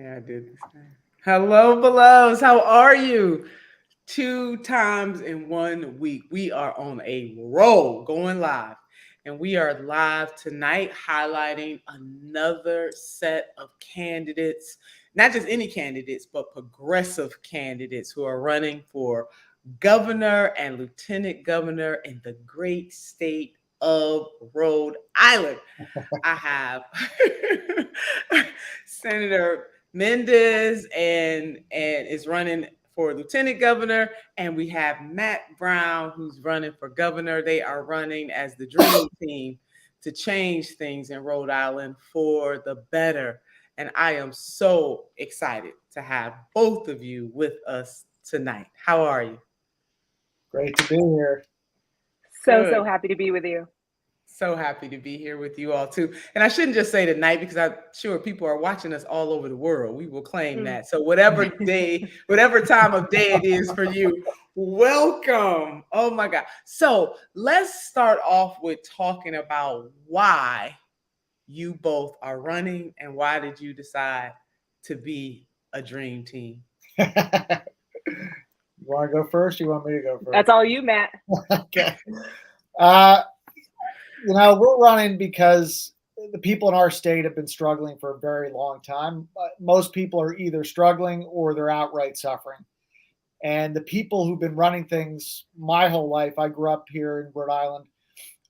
Yeah, I did this time. Hello, belows. How are you? 2 times in 1 week. We are on a roll going live. And we are live tonight highlighting another set of candidates, not just any candidates, but progressive candidates who are running for governor and lieutenant governor in the great state of Rhode Island. I have Senator Mendes and is running for lieutenant governor, and we have Matt Brown who's running for governor. They are running as the dream team to change things in Rhode Island for the better. And I am so excited to have both of you with us tonight. How are you? Great to be here. So Good. happy to be with you. So happy to be here with you all too. And I shouldn't just say tonight because I'm sure people are watching us all over the world. We will claim Mm. that. So whatever day, whatever time of day it is for you, welcome. Oh my God. So let's start off with talking about why you both are running and why did you decide to be a dream team? You want to go first? Or you want me to go first? That's all you, Matt. Okay. Uh, we're running because the people in our state have been struggling for a very long time. Most people are either struggling or they're outright suffering. And the people who've been running things my whole life, I grew up here in Rhode Island,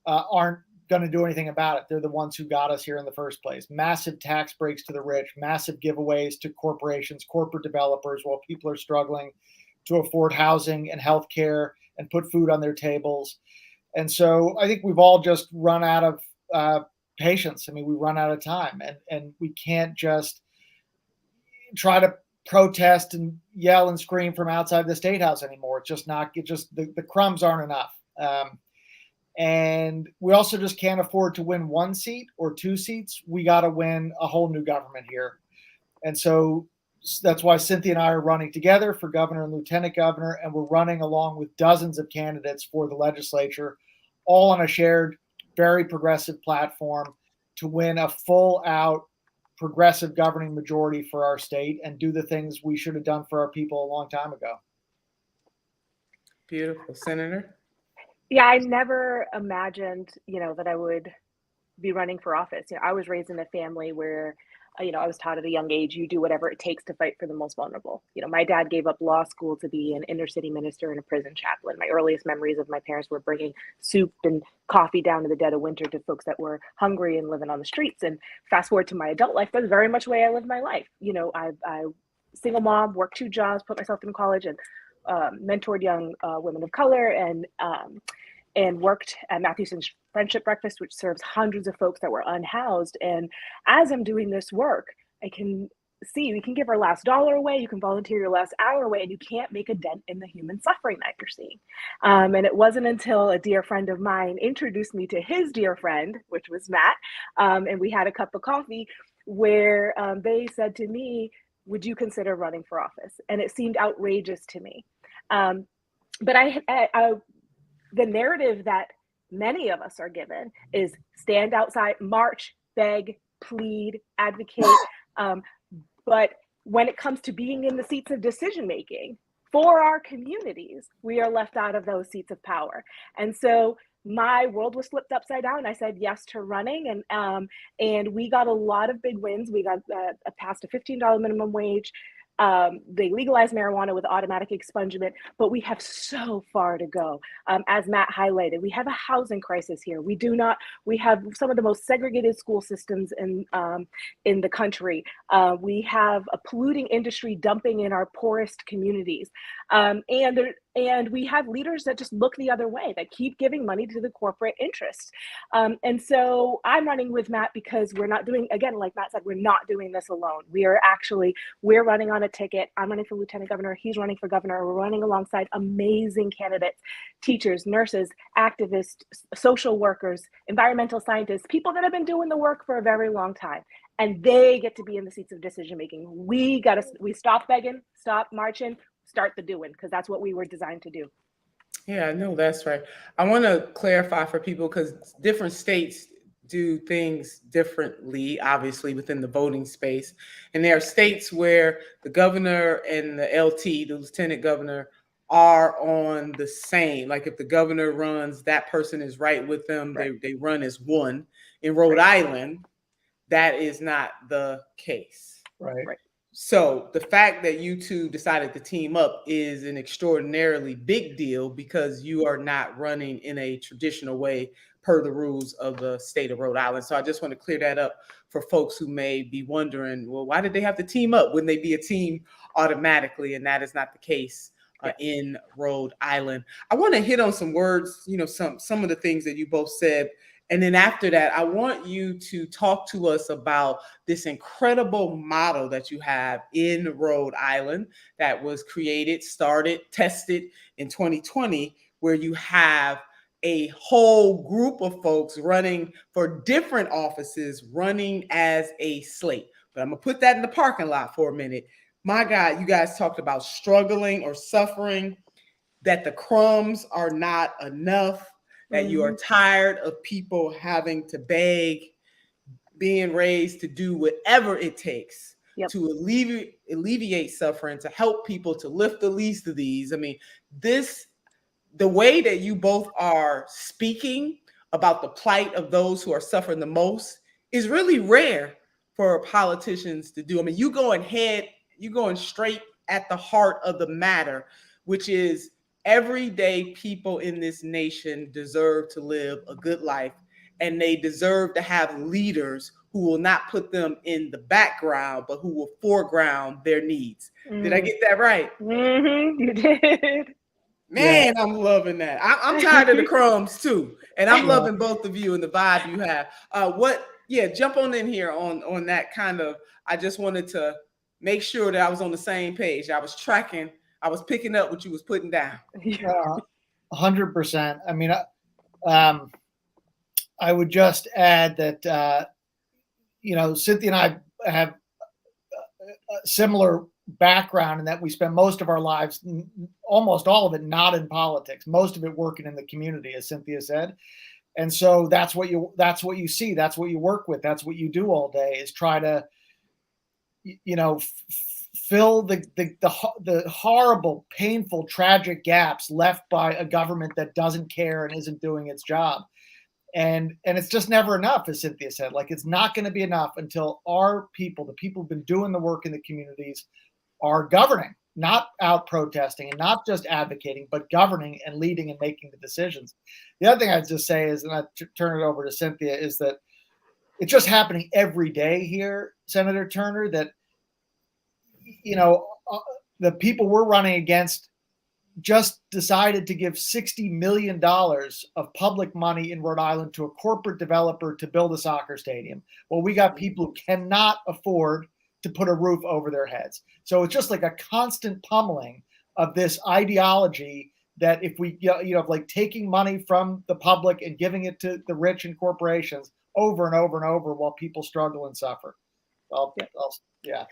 aren't going to do anything about it. They're the ones who got us here in the first place. Massive tax breaks to the rich, massive giveaways to corporations, corporate developers, while people are struggling to afford housing and health care and put food on their tables. And so I think we've all just run out of patience. I mean, we run out of time, and we can't just try to protest and yell and scream from outside the state house anymore. It's just not. It just the crumbs aren't enough. And we also just can't afford to win one seat or two seats. We got to win a whole new government here. And so that's why Cynthia and I are running together for governor and lieutenant governor, and we're running along with dozens of candidates for the legislature, all on a shared, very progressive platform to win a full out progressive governing majority for our state and do the things we should have done for our people a long time ago. Beautiful. Senator? Yeah, I never imagined, that I would be running for office. I was raised in a family where, I was taught at a young age, you do whatever it takes to fight for the most vulnerable. My dad gave up law school to be an inner city minister and a prison chaplain. My earliest memories of my parents were bringing soup and coffee down in the dead of winter to folks that were hungry and living on the streets. And fast forward to my adult life, that's very much the way I lived my life. I single mom, worked 2 jobs, put myself in college, and mentored young women of color, and worked at Matthewson's Friendship Breakfast, which serves hundreds of folks that were unhoused. And as I'm doing this work, I can see you can give our last dollar away, you can volunteer your last hour away, and you can't make a dent in the human suffering that you're seeing. And it wasn't until a dear friend of mine introduced me to his dear friend, which was Matt, and we had a cup of coffee where they said to me, would you consider running for office? And it seemed outrageous to me. But the narrative that many of us are given is stand outside, march, beg, plead, advocate. But when it comes to being in the seats of decision making for our communities, we are left out of those seats of power. And so my world was flipped upside down. I said yes to running, and we got a lot of big wins. We got passed a $15 minimum wage. They legalized marijuana with automatic expungement, but we have so far to go. As Matt highlighted, we have a housing crisis here. We have some of the most segregated school systems in the country. We have a polluting industry dumping in our poorest communities. And we have leaders that just look the other way, that keep giving money to the corporate interests. And so I'm running with Matt because we're not doing, again, like Matt said, we're not doing this alone. We're running on a ticket. I'm running for lieutenant governor. He's running for governor. We're running alongside amazing candidates, teachers, nurses, activists, social workers, environmental scientists, people that have been doing the work for a very long time. And they get to be in the seats of decision making. We stop begging, stop marching, start the doing, because that's what we were designed to do. Yeah, no, that's right. I want to clarify for people because different states do things differently, obviously, within the voting space. And there are states where the governor and the LT, the lieutenant governor, are on the same. Like if the governor runs, that person is right with them. Right. They run as one. In Rhode Island, that is not the case. Right. So the fact that you two decided to team up is an extraordinarily big deal because you are not running in a traditional way per the rules of the state of Rhode Island. So I just want to clear that up for folks who may be wondering, well, why did they have to team up? Wouldn't they be a team automatically? And that is not the case in Rhode Island. I want to hit on some words, some of the things that you both said. And then after that, I want you to talk to us about this incredible model that you have in Rhode Island that was created, started, tested in 2020, where you have a whole group of folks running for different offices, running as a slate. But I'm going to put that in the parking lot for a minute. My God, you guys talked about struggling or suffering, that the crumbs are not enough, that you are tired of people having to beg, being raised to do whatever it takes to alleviate suffering, to help people, to lift the least of these. I mean, the way that you both are speaking about the plight of those who are suffering the most is really rare for politicians to do. I mean, you're going straight at the heart of the matter, which is everyday people in this nation deserve to live a good life, and they deserve to have leaders who will not put them in the background, but who will foreground their needs. Did I get that right? You did. Man, I'm loving that. I'm tired of the crumbs too. And I'm loving both of you and the vibe you have. Jump on in here on that kind of, I just wanted to make sure that I was on the same page. I was tracking, I was picking up what you was putting down. 100%. I mean, I would just add that, Cynthia and I have a similar background in that we spend most of our lives, almost all of it, not in politics, most of it working in the community, as Cynthia said. And so that's what you see, that's what you work with, that's what you do all day, is try to, fill the horrible, painful, tragic gaps left by a government that doesn't care and isn't doing its job. And it's just never enough, as Cynthia said. Like, it's not going to be enough until our people, the people who've been doing the work in the communities, are governing, not out protesting and not just advocating, but governing and leading and making the decisions. The other thing I'd just say is, and I turn it over to Cynthia, is that it's just happening every day here, Senator Turner, that, the people we're running against just decided to give $60 million of public money in Rhode Island to a corporate developer to build a soccer stadium. Well, we got people who cannot afford to put a roof over their heads. So it's just like a constant pummeling of this ideology that if we, like taking money from the public and giving it to the rich and corporations over and over and over while people struggle and suffer. Yeah.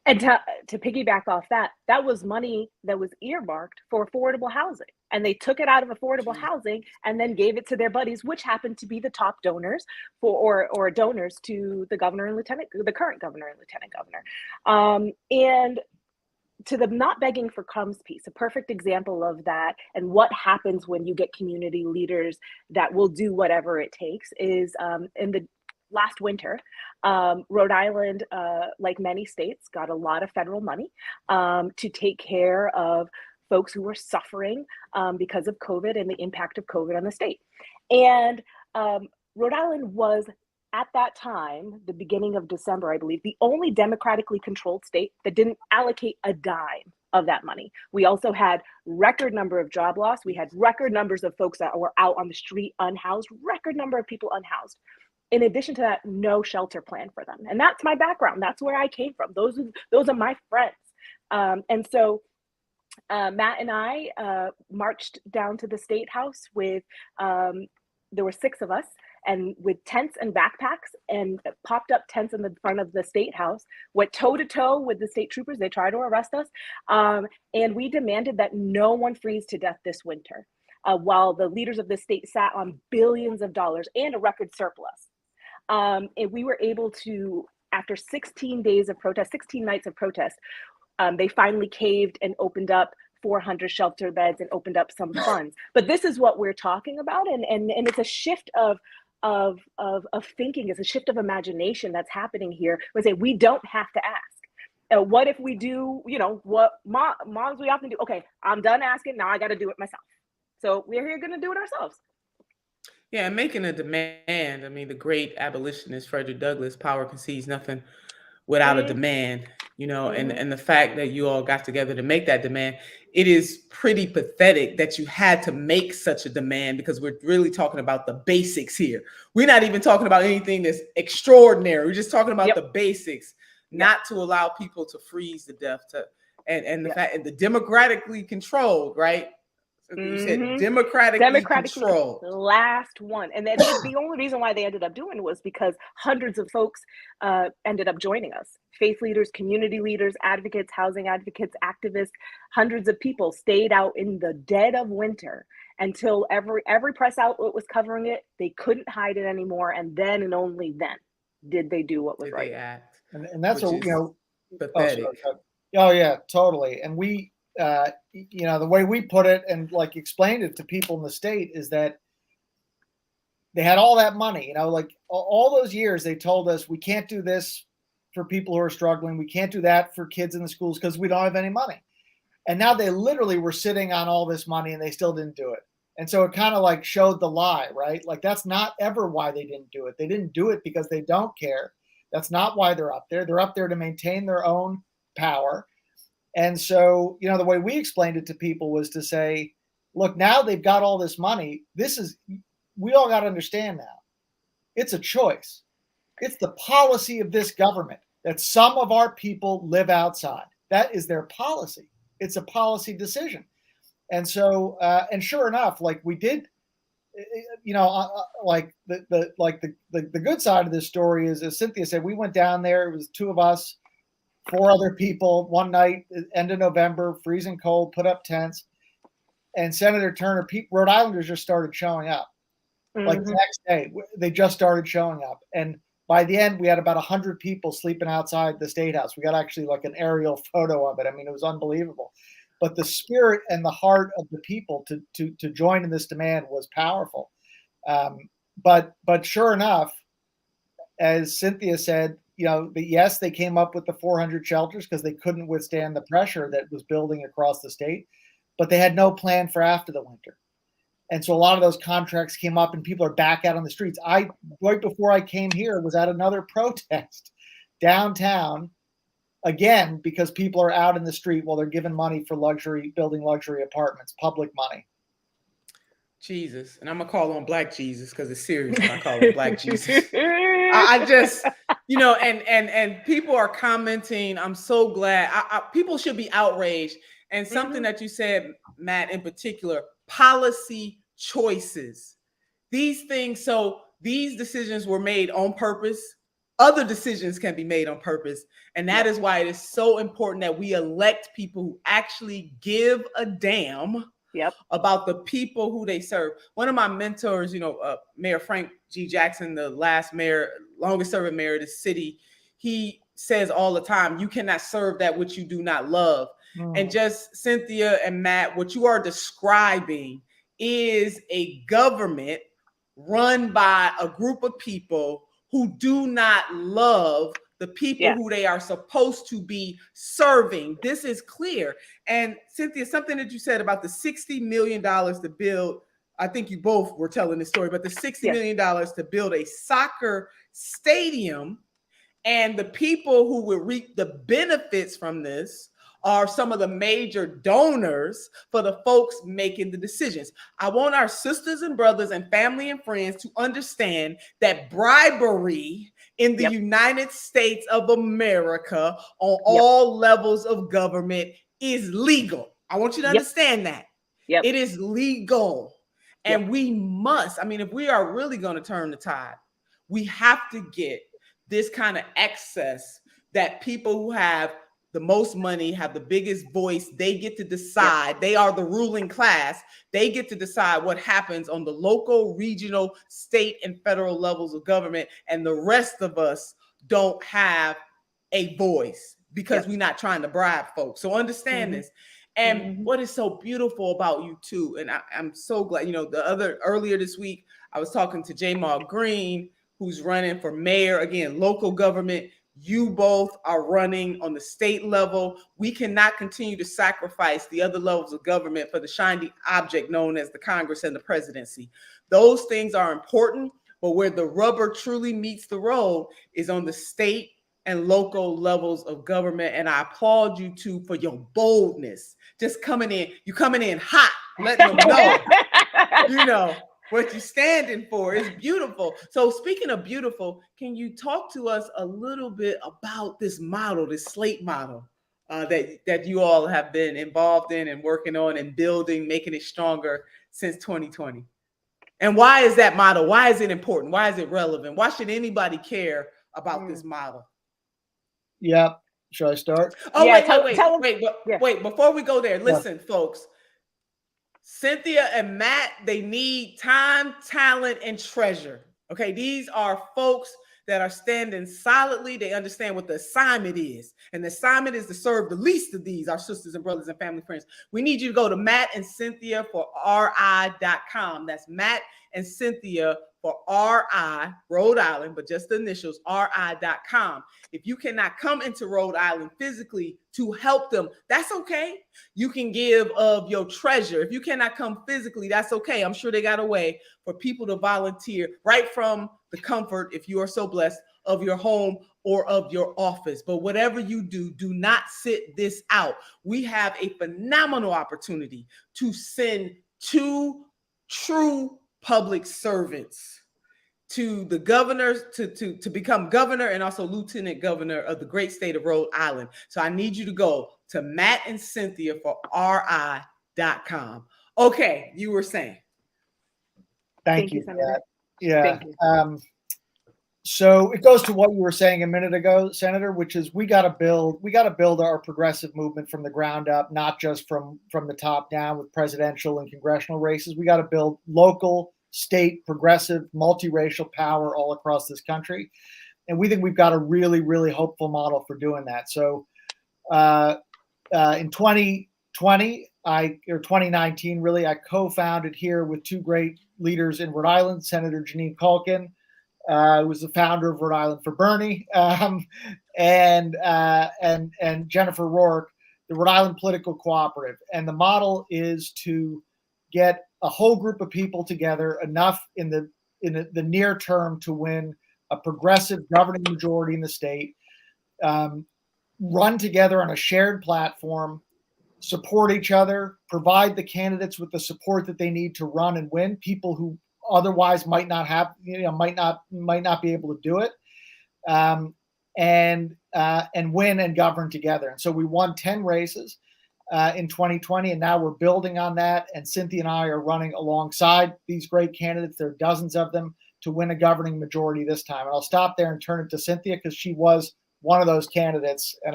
And to piggyback off that, that was money that was earmarked for affordable housing. And they took it out of affordable housing and then gave it to their buddies, which happened to be the top donors or donors to the governor and the current governor and lieutenant governor. And to the not begging for crumbs piece, a perfect example of that and what happens when you get community leaders that will do whatever it takes is in the last winter, Rhode Island, like many states, got a lot of federal money to take care of folks who were suffering because of COVID and the impact of COVID on the state. And Rhode Island was, at that time, the beginning of December, I believe, the only democratically controlled state that didn't allocate a dime of that money. We also had record number of job loss. We had record numbers of folks that were out on the street unhoused, record number of people unhoused. In addition to that, no shelter plan for them. And that's my background. That's where I came from. Those are my friends. And so Matt and I marched down to the State House with, there were 6 of us, and with tents and backpacks, and popped up tents in the front of the State House, went toe to toe with the state troopers. They tried to arrest us. And we demanded that no one freeze to death this winter, while the leaders of the state sat on billions of dollars and a record surplus. And we were able to, after 16 days of protest, 16 nights of protest, they finally caved and opened up 400 shelter beds and opened up some funds. But this is what we're talking about, and it's a shift of thinking. It's a shift of imagination that's happening here. We say we don't have to ask. What if we do, what moms we often do? Okay, I'm done asking. Now I got to do it myself. So we're here going to do it ourselves. Yeah, and making a demand. I mean, the great abolitionist Frederick Douglass, power concedes nothing without a demand, and the fact that you all got together to make that demand, it is pretty pathetic that you had to make such a demand, because we're really talking about the basics here. We're not even talking about anything that's extraordinary. We're just talking about the basics, not to allow people to freeze to death, and the fact, and the democratically controlled, right? You said democratically controlled. The last one. And then the only reason why they ended up doing it was because hundreds of folks ended up joining us. Faith leaders, community leaders, advocates, housing advocates, activists, hundreds of people stayed out in the dead of winter until every press outlet was covering it. They couldn't hide it anymore. And then and only then did they do what was right. And that's what, pathetic. Oh yeah, totally. And we, the way we put it and like explained it to people in the state is that they had all that money, like all those years they told us we can't do this for people who are struggling. We can't do that for kids in the schools because we don't have any money. And now they literally were sitting on all this money and they still didn't do it. And so it kind of like showed the lie, right? Like that's not ever why they didn't do it. They didn't do it because they don't care. That's not why they're up there. They're up there to maintain their own power. And so, the way we explained it to people was to say, look, now they've got all this money. We all got to understand now. It's a choice. It's the policy of this government that some of our people live outside. That is their policy. It's a policy decision. And so, and sure enough, like we did, like the good side of this story is, as Cynthia said, we went down there. It was two of us, 4 other people, one night, end of November, freezing cold, put up tents. And Senator Turner, Rhode Islanders just started showing up. Like the next day, they just started showing up. And by the end, we had about 100 people sleeping outside the State House. We got actually like an aerial photo of it. I mean, it was unbelievable. But the spirit and the heart of the people to join in this demand was powerful. But sure enough, as Cynthia said, yes, they came up with the 400 shelters because they couldn't withstand the pressure that was building across the state, but they had no plan for after the winter. And so a lot of those contracts came up and people are back out on the streets. Right before I came here, was at another protest downtown, again, because people are out in the street while they're given money for building luxury apartments, public money. Jesus. And I'm going to call on Black Jesus because it's serious when I call him Black Jesus. I just, and people are commenting. I'm so glad. People should be outraged. And something that you said, Matt, in particular, policy choices. These things, so these decisions were made on purpose. Other decisions can be made on purpose. And that is why it is so important that we elect people who actually give a damn about the people who they serve. One of my mentors, Mayor Frank G. Jackson, the longest serving mayor of the city, he says all the time, you cannot serve that which you do not love. And just Cynthia and Matt, what you are describing is a government run by a group of people who do not love the people who they are supposed to be serving. This is clear. And Cynthia, something that you said about the $60 million to build, I think you both were telling this story, but the $60 million to build a soccer stadium, and the people who will reap the benefits from this are some of the major donors for the folks making the decisions. I want our sisters and brothers and family and friends to understand that bribery in the United States of America on all levels of government is legal. I want you to understand that. It is legal. And we must, if we are really going to turn the tide, we have to get this kind of excess that people who have the most money, have the biggest voice. They get to decide. Yep. They are the ruling class. They get to decide what happens on the local, regional, state, and federal levels of government. And the rest of us don't have a voice because we're not trying to bribe folks. So understand this. And what is so beautiful about you too, and I'm so glad, earlier this week, I was talking to Jamal Green, who's running for mayor, again, local government. You both are running on the state level. We cannot continue to sacrifice the other levels of government for the shiny object known as the Congress and the presidency. Those things are important, but where the rubber truly meets the road is on the state and local levels of government. And I applaud you two for your boldness. Just coming in hot, letting them know, what you're standing for. Is beautiful. So speaking of beautiful, can you talk to us a little bit about this model, this slate model that you all have been involved in and working on and building, making it stronger since 2020? And why is that model? Why is it important? Why is it relevant? Why should anybody care about this model? Yeah. Should I start? Oh, yeah, wait. Before we go there, listen, folks. Cynthia and Matt, they need time, talent, and treasure. Okay, these are folks that are standing solidly. They understand what the assignment is. And the assignment is to serve the least of these, our sisters and brothers and family friends. We need you to go to Matt and Cynthia for RI.com. That's Matt and Cynthia for RI, Rhode Island, but just the initials, RI.com. If you cannot come into Rhode Island physically to help them, that's okay. You can give of your treasure. If you cannot come physically, that's okay. I'm sure they got a way for people to volunteer right from the comfort, if you are so blessed, of your home or of your office. But whatever you do, do not sit this out. We have a phenomenal opportunity to send 2 true public servants to the governors to become governor and also lieutenant governor of the great state of Rhode Island. So I need you to go to Matt and Cynthia for RI.com. Okay, you were saying. Thank you, Senator. Yeah. Thank you. So it goes to what you were saying a minute ago, Senator, which is we got to build our progressive movement from the ground up, not just from the top down with presidential and congressional races. We got to build local, state, progressive, multiracial power all across this country. And we think we've got a really, really hopeful model for doing that. So in 2020, or 2019, really, I co-founded here with 2 great leaders in Rhode Island, Senator Janine Culkin, who was the founder of Rhode Island for Bernie, and Jennifer Rourke, the Rhode Island Political Cooperative. And the model is to get a whole group of people together, enough in the near term to win a progressive governing majority in the state, run together on a shared platform, support each other, provide the candidates with the support that they need to run and win, people who otherwise might not be able to do it, and win and govern together. And so we won 10 races in 2020, and now we're building on that. And Cynthia and I are running alongside these great candidates. There are dozens of them to win a governing majority this time. And I'll stop there and turn it to Cynthia because she was one of those candidates, and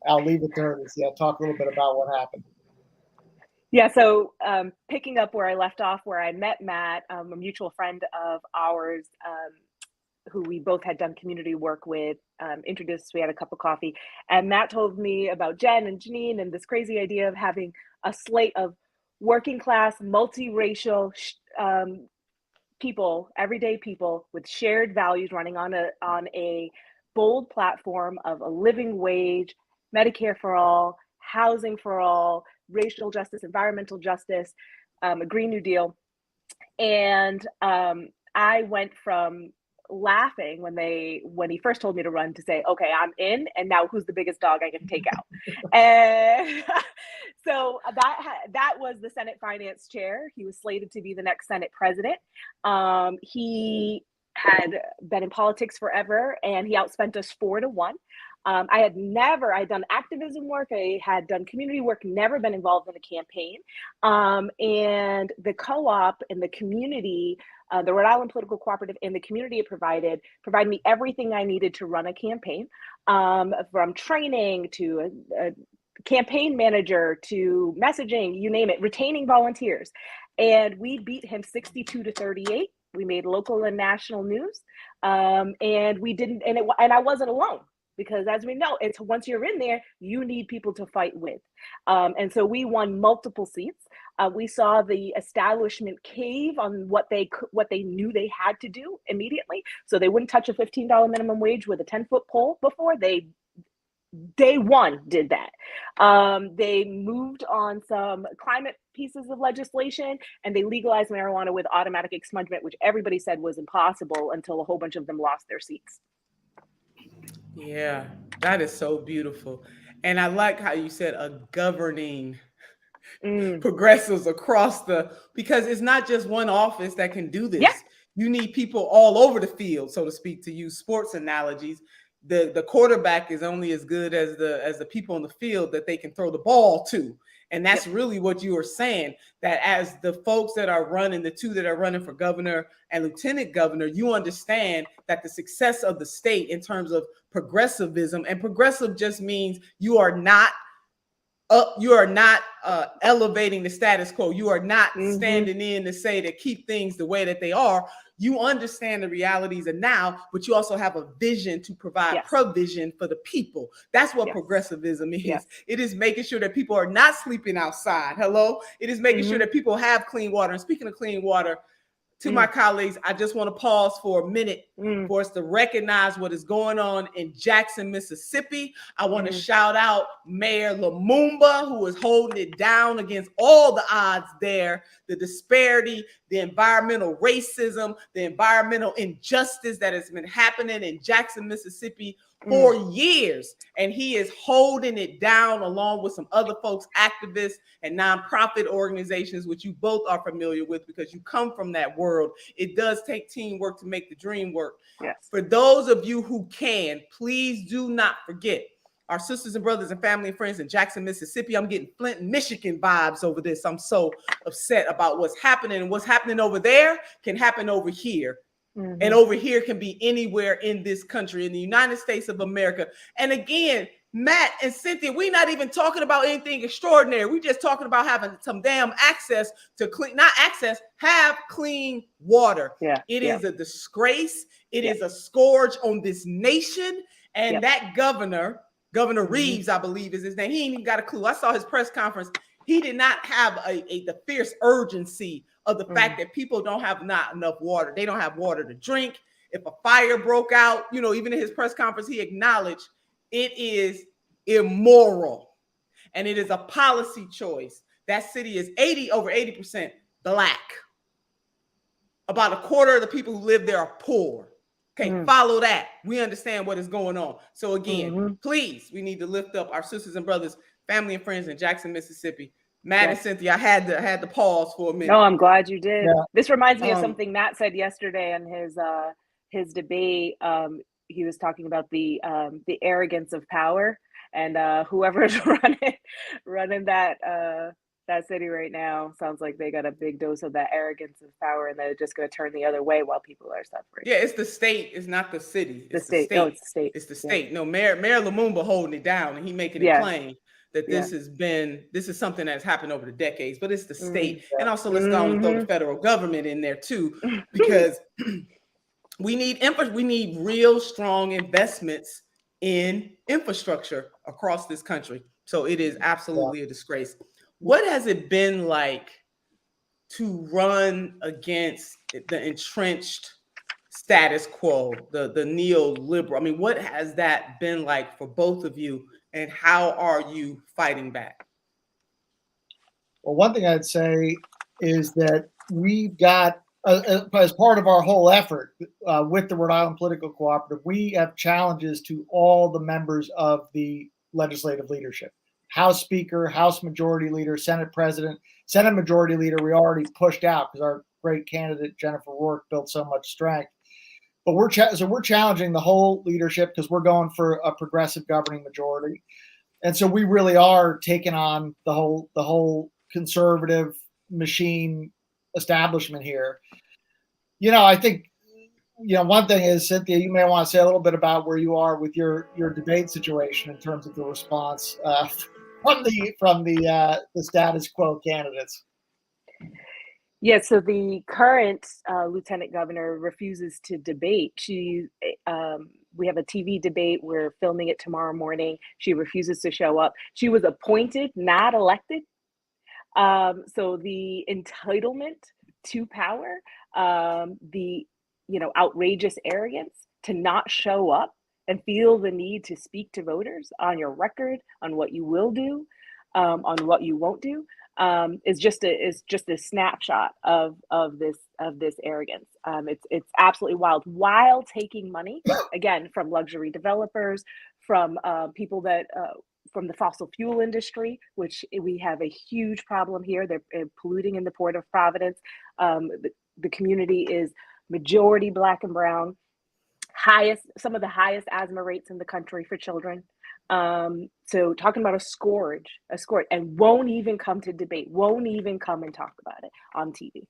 I'll leave it to her to talk a little bit about what happened. Yeah, so picking up where I left off, where I met Matt, a mutual friend of ours, who we both had done community work with, introduced, we had a cup of coffee, and Matt told me about Jen and Janine and this crazy idea of having a slate of working class, multiracial people, everyday people with shared values running on a bold platform of a living wage, Medicare for all, housing for all, racial justice, environmental justice, a Green New Deal. And I went from laughing when he first told me to run to say, okay, I'm in, and now who's the biggest dog I can take out? And so that was the Senate Finance Chair. He was slated to be the next Senate President. He had been in politics forever, and he outspent us 4-1. I had done activism work, I had done community work, never been involved in a campaign. And the co-op and the community, the Rhode Island Political Cooperative and the community it provided me everything I needed to run a campaign, from training to a campaign manager to messaging, you name it, retaining volunteers. And we beat him 62-38. We made local and national news. And we didn't, and I wasn't alone, because as we know, it's once you're in there, you need people to fight with. And so we won multiple seats. We saw the establishment cave on what they knew they had to do immediately. So they wouldn't touch a $15 minimum wage with a 10-foot pole before. They day one did that. They moved on some climate pieces of legislation, and they legalized marijuana with automatic expungement, which everybody said was impossible until a whole bunch of them lost their seats. Yeah, that is so beautiful. And I like how you said a governing progressives across because it's not just one office that can do this. Yeah. You need people all over the field, so to speak, to use sports analogies. The quarterback is only as good as the people on the field that they can throw the ball to. And that's really what you were saying, that as the folks that are running, the two that are running for governor and lieutenant governor, you understand that the success of the state in terms of progressivism, and progressive just means you are not elevating the status quo. You are not standing in to say to keep things the way that they are. You understand the realities of now, but you also have a vision to provide provision for the people. That's what progressivism is. Yes. It is making sure that people are not sleeping outside. Hello. It is making sure that people have clean water. And speaking of clean water, to my colleagues, I just want to pause for a minute for us to recognize what is going on in Jackson, Mississippi. I want to shout out Mayor Lumumba, who is holding it down against all the odds there, the disparity, the environmental racism, the environmental injustice that has been happening in Jackson, Mississippi for years. And he is holding it down along with some other folks, activists and nonprofit organizations, which you both are familiar with because you come from that world. It does take teamwork to make the dream work. Yes. For those of you who can, please do not forget our sisters and brothers and family and friends in Jackson, Mississippi. I'm getting Flint, Michigan vibes over this. I'm so upset about what's happening, and what's happening over there can happen over here. And over here can be anywhere in this country, in the United States of America. And again, Matt and Cynthia, we're not even talking about anything extraordinary. We're just talking about having some damn access to have clean water. Yeah. It is a disgrace. It is a scourge on this nation. And that Governor Reeves, I believe is his name, he ain't even got a clue. I saw his press conference. He did not have the fierce urgency of the fact that people don't have not enough water. They don't have water to drink. If a fire broke out, even in his press conference, he acknowledged it is immoral. And it is a policy choice. That city is over 80% Black. About a quarter of the people who live there are poor. Okay, follow that. We understand what is going on. So again, please, we need to lift up our sisters and brothers, family and friends in Jackson, Mississippi. Matt and Cynthia, I had to pause for a minute. No, I'm glad you did. Yeah. This reminds me of something Matt said yesterday in his debate. He was talking about the arrogance of power, and whoever is running that city right now sounds like they got a big dose of that arrogance of power, and they're just going to turn the other way while people are suffering. Yeah, it's the state. It's not the city. It's the state. No, it's the state. It's the state. No, Mayor Lumumba holding it down, and he making it plain that this is something that's happened over the decades, but it's the state. And also let's go and throw the federal government in there too, because we need real strong investments in infrastructure across this country. So it is absolutely a disgrace. What has it been like to run against the entrenched status quo, the neoliberal? I mean, what has that been like for both of you, and how are you fighting back? Well, one thing I'd say is that we've got, as part of our whole effort with the Rhode Island Political Cooperative, we have challenges to all the members of the legislative leadership. House Speaker, House Majority Leader, Senate President, Senate Majority Leader, we already pushed out because our great candidate, Jennifer Rourke, built so much strength. But we're challenging the whole leadership because we're going for a progressive governing majority, and so we really are taking on the whole conservative machine establishment here. I think one thing is, Cynthia, you may want to say a little bit about where you are with your debate situation in terms of the response from the status quo candidates. Yeah, so the current lieutenant governor refuses to debate. We have a TV debate. We're filming it tomorrow morning. She refuses to show up. She was appointed, not elected. So the entitlement to power, the outrageous arrogance to not show up and feel the need to speak to voters on your record, on what you will do, on what you won't do. Is just a snapshot of this arrogance. It's absolutely wild, while taking money again from luxury developers, from people that from the fossil fuel industry, which we have a huge problem here. They're polluting in the Port of Providence. The community is majority Black and brown. Some of the highest asthma rates in the country for children. So talking about a scourge, and won't even come to debate, won't even come and talk about it on TV.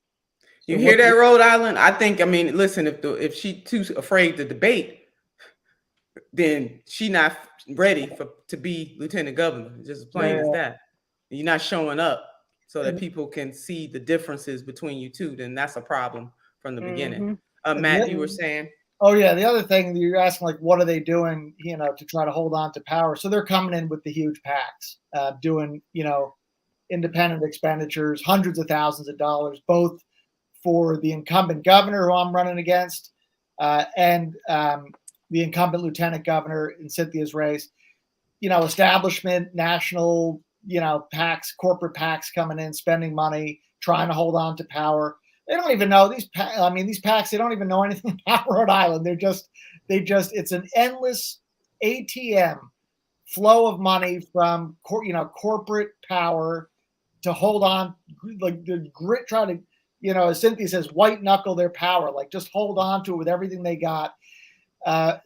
You hear that, Rhode Island? Listen, if she too afraid to debate, then she not ready to be lieutenant governor. Just as plain as that. You're not showing up so that people can see the differences between you two. Then that's a problem from the beginning. Matt, you were saying? Oh yeah, the other thing you're asking, like, what are they doing, to try to hold on to power? So they're coming in with the huge PACs, doing, independent expenditures, hundreds of thousands of dollars, both for the incumbent governor who I'm running against, and the incumbent lieutenant governor in Cynthia's race. Establishment, national, PACs, corporate PACs coming in, spending money, trying to hold on to power. They don't even know these PACs. They don't even know anything about Rhode Island. It's an endless ATM flow of money from, corporate power to hold on, like the grit, try to, as Cynthia says, white knuckle their power, like just hold on to it with everything they got.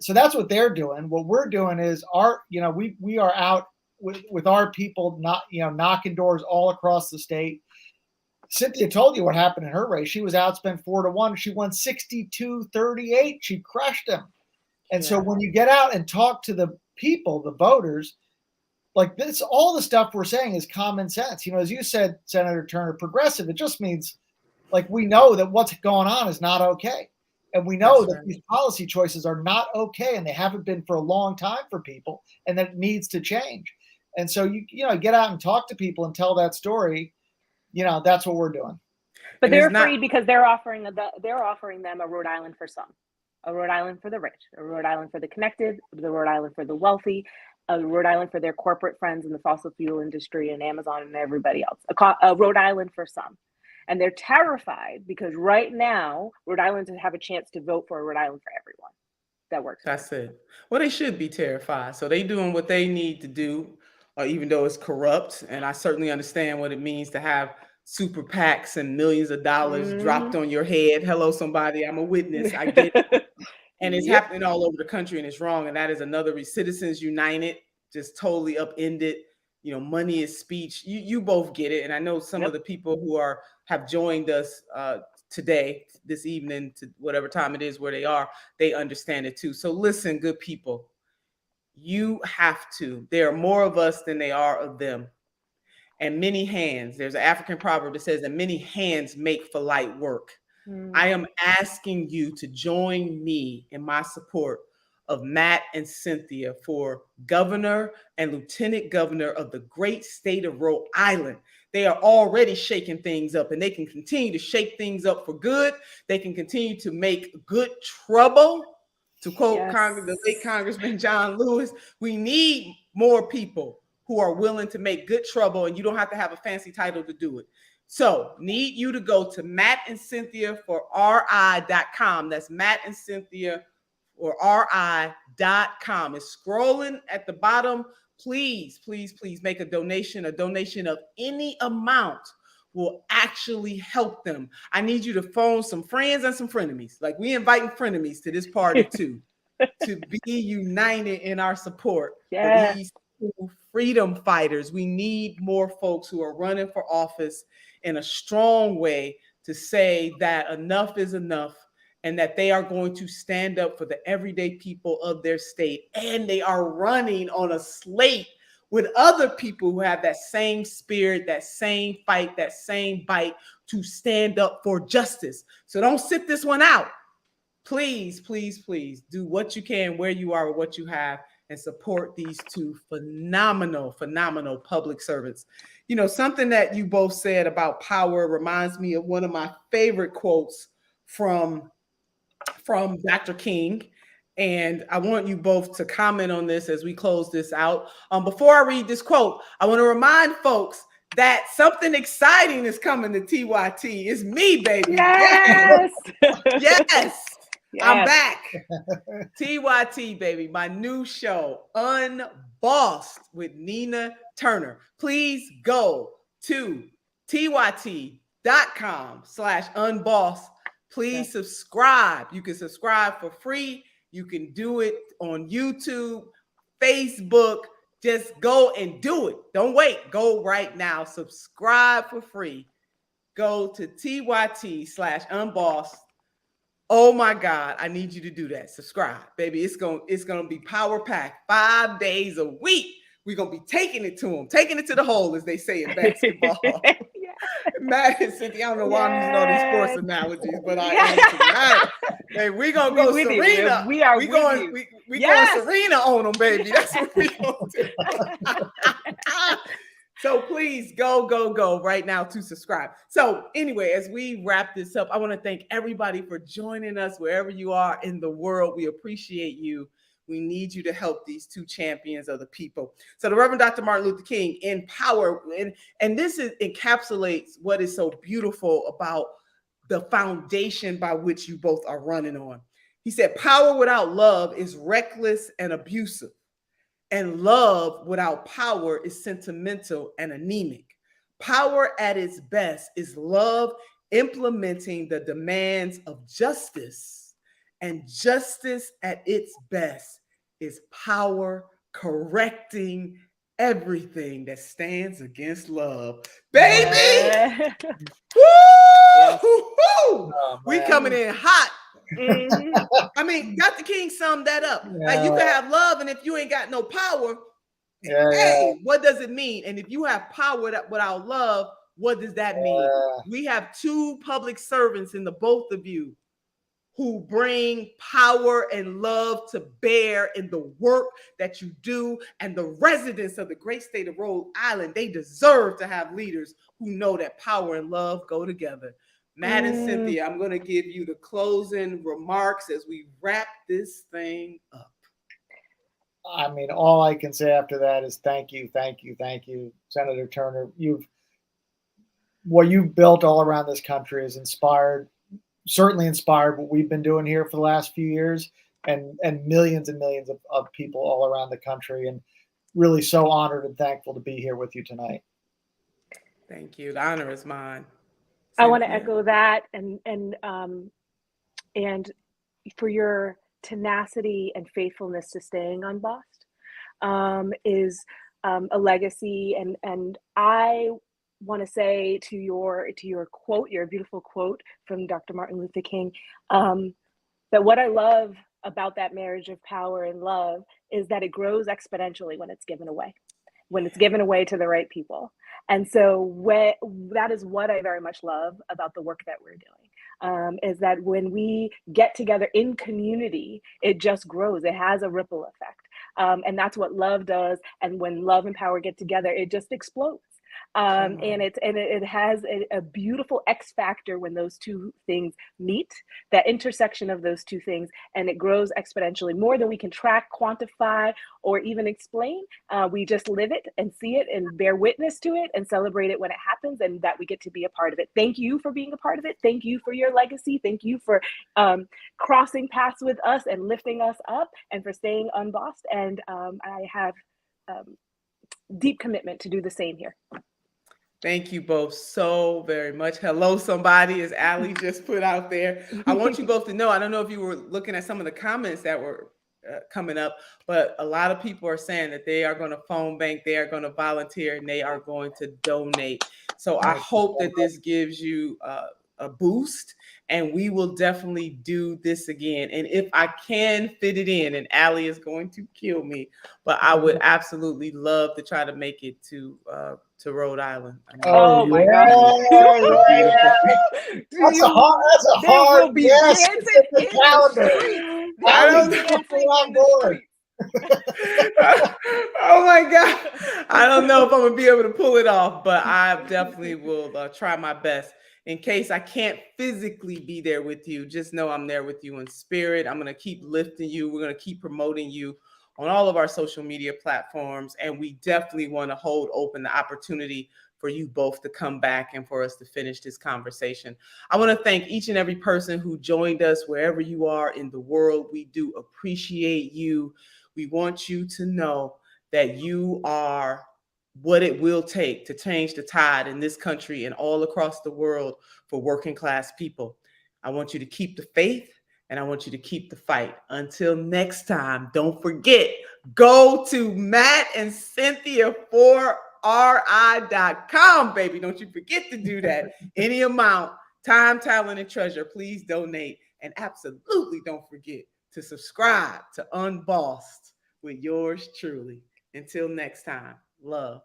So that's what they're doing. What we're doing is we are out with our people, not, knocking doors all across the state. Cynthia told you what happened in her race. She was outspent 4-1. She won 62-38. She crushed them. And so when you get out and talk to the people, the voters, like this, all the stuff we're saying is common sense. As you said, Senator Turner, progressive, it just means, like, we know that what's going on is not okay. And we know that these policy choices are not okay, and they haven't been for a long time for people, and that it needs to change. And so you get out and talk to people and tell that story. That's what we're doing. But they're afraid because they're offering them a Rhode Island for some, a Rhode Island for the rich, a Rhode Island for the connected, the Rhode Island for the wealthy, a Rhode Island for their corporate friends in the fossil fuel industry and Amazon and everybody else, a Rhode Island for some. And they're terrified because right now, Rhode Islanders have a chance to vote for a Rhode Island for everyone. That works. That's it. Well, they should be terrified. So they doing what they need to do, even though it's corrupt. And I certainly understand what it means to have super PACs and millions of dollars dropped on your head. Hello, somebody. I'm a witness. I get it. And it's happening all over the country, and it's wrong. And that is another Citizens United, just totally upended. Money is speech. You both get it. And I know some of the people who have joined us today, this evening, to whatever time it is where they are, they understand it too. So listen, good people, you have to. There are more of us than they are of them. And many hands, there's an African proverb that says that many hands make for light work. I am asking you to join me in my support of Matt and Cynthia for governor and lieutenant governor of the great state of Rhode Island. They are already shaking things up, and they can continue to shake things up for good. They can continue to make good trouble. To quote the late Congressman John Lewis, we need more people who are willing to make good trouble, and you don't have to have a fancy title to do it. So need you to go to Matt and Cynthia for RI.com. That's Matt and Cynthia or RI.com. It's scrolling at the bottom. Please, please, please make a donation of any amount. will actually help them. I need you to phone some friends and some frenemies. Like, we inviting frenemies to this party too, to be united in our support for these freedom fighters. We need more folks who are running for office in a strong way to say that enough is enough, and that they are going to stand up for the everyday people of their state. And they are running on a slate with other people who have that same spirit, that same fight, that same bite to stand up for justice. So don't sit this one out. Please, please, please do what you can where you are with what you have, and support these two phenomenal public servants. You know, something that you both said about power reminds me of one of my favorite quotes from Dr. King. And I want you both to comment on this as we close this out. Before I read this quote, I want to remind folks that something exciting is coming to TYT. It's me, baby. Yes. Yes. I'm back. TYT, baby, my new show, Unbossed with Nina Turner. Please go to tyt.com/unbossed. Please subscribe. You can subscribe for free. You can do it on YouTube, Facebook. Just go and do it. Don't wait. Go right now. Subscribe for free. Go to tyt/unbossed. Oh my God, I need you to do that. Subscribe, baby. It's gonna be power packed 5 days a week. We're gonna be taking it to them, taking it to the hole, as they say in basketball. Matt and Cynthia, I don't know why I'm using all these sports ananalogies, but I am tonight. Hey, we're gonna go Serena. We going Serena on them, baby. That's what we gonna do. So please go right now to subscribe. So anyway, as we wrap this up, I want to thank everybody for joining us wherever you are in the world. We appreciate you. We need you to help these two champions of the people. So the Reverend Dr. Martin Luther King, in power, and this encapsulates what is so beautiful about the foundation by which you both are running on. He said, power without love is reckless and abusive. And love without power is sentimental and anemic. Power at its best is love implementing the demands of justice. And justice at its best is power correcting everything that stands against love. Baby! Woo! Oh, we coming in hot. Mm-hmm. I mean, Dr. King summed that up. Like, you can have love, and if you ain't got no power, hey, what does it mean? And if you have power without love, what does that mean? We have two public servants in the both of you who bring power and love to bear in the work that you do. And the residents of the great state of Rhode Island, they deserve to have leaders who know that power and love go together. Matt and Cynthia, I'm going to give you the closing remarks as we wrap this thing up. I mean, all I can say after that is thank you, Senator Turner. What you've built all around this country has certainly inspired what we've been doing here for the last few years, and millions and millions of people all around the country. And really so honored and thankful to be here with you tonight. Thank you. The honor is mine. I want to echo that, and for your tenacity and faithfulness to staying unbossed is a legacy. And I want to say to your quote, your beautiful quote from Dr. Martin Luther King, that what I love about that marriage of power and love is that it grows exponentially when it's given away to the right people. And so that is what I very much love about the work that we're doing, is that when we get together in community, it just grows. It has a ripple effect. And that's what love does. And when love and power get together, it just explodes. And it has a beautiful X factor when those two things meet, that intersection of those two things, and it grows exponentially more than we can track, quantify, or even explain. We just live it and see it and bear witness to it and celebrate it when it happens, and that we get to be a part of it. Thank you for being a part of it. Thank you for your legacy. Thank you for crossing paths with us and lifting us up, and for staying unbossed. And I have deep commitment to do the same here. Thank you both so very much. Hello, somebody, as Allie just put out there. I want you both to know, I don't know if you were looking at some of the comments that were coming up, but a lot of people are saying that they are going to phone bank, they are going to volunteer, and they are going to donate. So I hope that this gives you a boost, and we will definitely do this again. And if I can fit it in, and Allie is going to kill me, but I would absolutely love to try to make it to Rhode Island. I mean, Oh my God. a beautiful. That's a There will hard be yes. dancing It's in in the the calendar. streets. There I will don't be know. dancing On in the board. streets. Oh my God. I don't know if I'm going to be able to pull it off, but I definitely will try my best. In case I can't physically be there with you, just know I'm there with you in spirit. I'm going to keep lifting you. We're going to keep promoting you on all of our social media platforms. And we definitely want to hold open the opportunity for you both to come back and for us to finish this conversation. I want to thank each and every person who joined us wherever you are in the world. We do appreciate you. We want you to know that you are what it will take to change the tide in this country and all across the world for working class people. I want you to keep the faith and I want you to keep the fight. Until next time, don't forget, go to Matt and Cynthia 4RI.com, baby. Don't you forget to do that. Any amount, time, talent, and treasure, please donate. And absolutely don't forget to subscribe to Unbossed with yours truly. Until next time, love.